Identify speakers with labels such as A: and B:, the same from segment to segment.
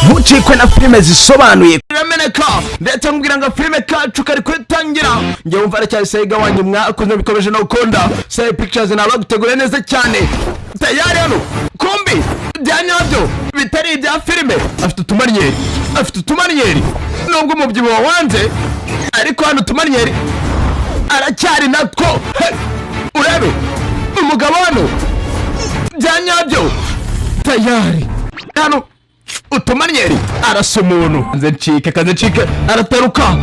A: ntucikwe na filime zisobanuye birameneka ndetse nkubwira ngo filime kacu kari kwitangira njye wumva aracyayisega wanjye mwakoze bikomeje no gukunda Say Pictures nabagutegura neza cyane tayari hano kumbi byanyabyo bitari ibya filime afite utumanyeri nubwo umubyibuho wanze ariko hano utumanyeri aracyari natwo urebe umugabo hano byanyabyo tayari hano utumanyeri arasa umuntu kaze ncike arataruka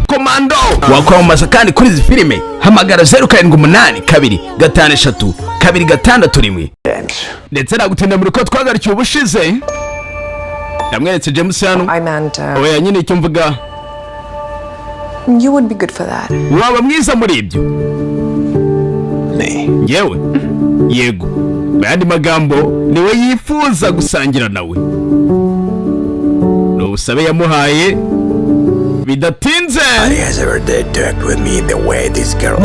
A: komando wakwamamaza kandi kuri izi filime hamagara 0782532256 ndetse nagutinda muri ko twagarikiye ubushize ndamweretse James hano oya nyine icyo mvuga
B: you would be good for that
A: waba mwiza muri ibyo yewe yego bandi magambo niwe yifuza gusangira nawe usabe yamuhaye bidatinze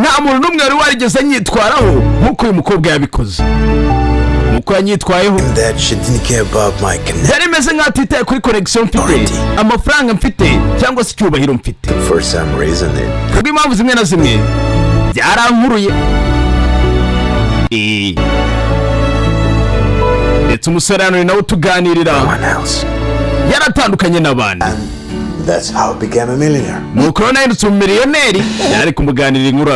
A: nta muntu n'umwe wari warigeze anyitwaraho nk'uko uyu mukobwa yabikoze nk'uko yanyitwayeho yari imeze nk'aho atitaye kuri connection mfite amafaranga mfite cyangwa se icyubahiro mfite kubw'impamvu zimwe na zimwe byarankuruye ndetse umusore hano nawe tuganirira yaratandukanye n'abandi nuko rero nahindutse umumiliyoneri yari kumuganirira inkuru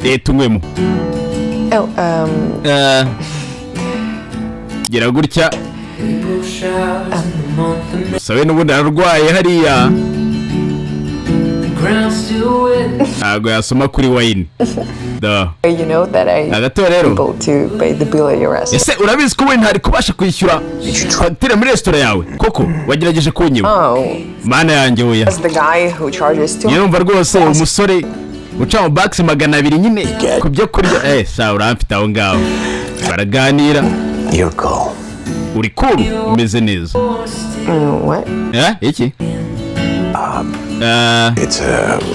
A: leta umwemo gira gutya sawe n'ubundi ararwaye hariya ntabwo yasoma kuri wayini agato rero ese urabizi ko we ntari kubasha kwishyura fagitire muri resitora yawe koko wagerageje kunyiba mana yanjye oya nyirumva rwose umusore uca mu bakisi 200 nyine ku byo kurya sa uramfite aho ngaho baraganira uri cool umeze neza iki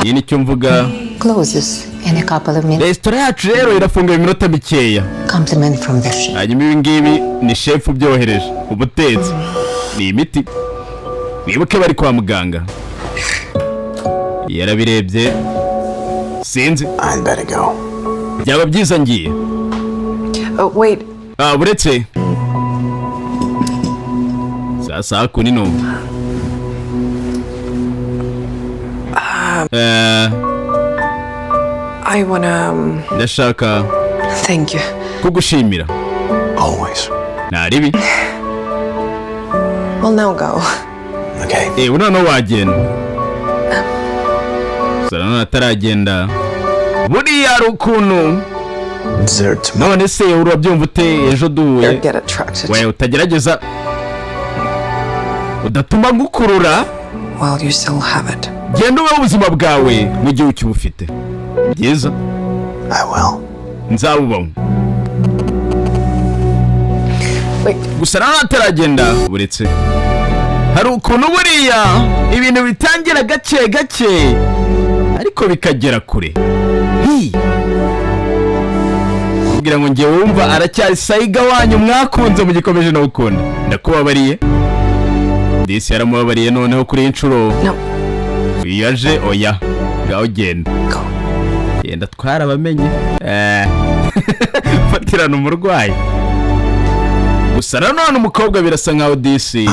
A: iyi ni cyo mvuga resitora yacu rero irafunga iminota mikeya hanyuma ibi ngibi ni shefu ubyohereje ubutetsi ni imiti wibuke bari kwa muganga yarabirebye sinzi byaba byiza ngiye buretse sasa kunino
B: I wanna
A: ndashaka
B: thank you
A: kugushimira
C: always
A: naribi
B: well now go
A: unano wagenda sarana ataragenda buriya rukuntu none se urabyumva ute ejo duhuye we utagerageza udatuma ngukurura
B: while you still have it
A: genda ube ubuzima bwawe mu gihe ukibufite byiza nzabubamo gusa nawe ataragenda buretse hari ukuntu buriya ibintu bitangira gake gake ariko bikagera kure kugira ngo njye wumva aracyasiga wanyu mwakunze mu gikomeje no gukunda ndakubabariye disi yaramubabariye noneho kuri inshuro yaje oya ngaho genda twarabamenye fatirana umurwayi gusa nanone umukobwa birasa nkaho disi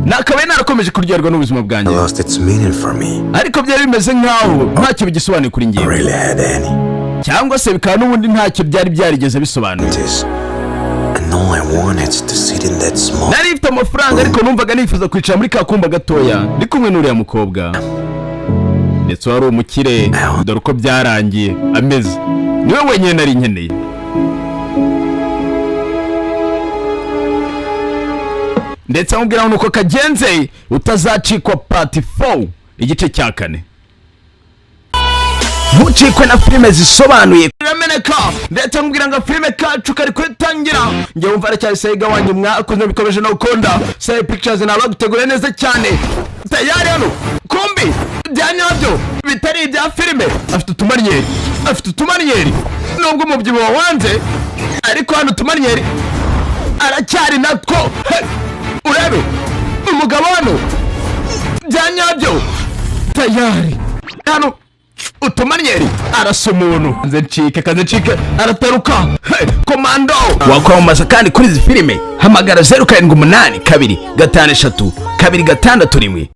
A: nakabaye narakomeje kuryoherwa n'ubuzima bwanjye ariko byari bimeze nkaho ntacyo bigisobanuye kuri njyewe cyangwa se bikaba n'ubundi ntacyo byari byarigeze bisobanuye nari mfite amafaranga ariko numvaga nifuza kwicara muri ka kumba gatoya ndi kumwe n'uriya mukobwa ndetse wari umukire dore uko byarangiye ameze niwe wenyine nari nkeneye ndetse amubwira ngo nuko kagenze utazacikwa part 4 igice cya 4 ntucikwe na filime zisobanuye birameneka ndetse nkubwira ngo filime kacu kari kwitangira njye wumva aracyayisega wanjye mwakoze bikomeje no gukunda Say Pictures nabagutegura neza cyane tayari hano kumbi byanyabyo bitari ibya filime afite utumanyeri nubwo umubyibuho wanze ariko hano utumanyeri aracyari natwo urebe nyabyo tayari hano utumanyeri arasa umuntu kaze ncike arataruka komando wakwamamaza kandi kuri izi filime hamagara 0782 256 261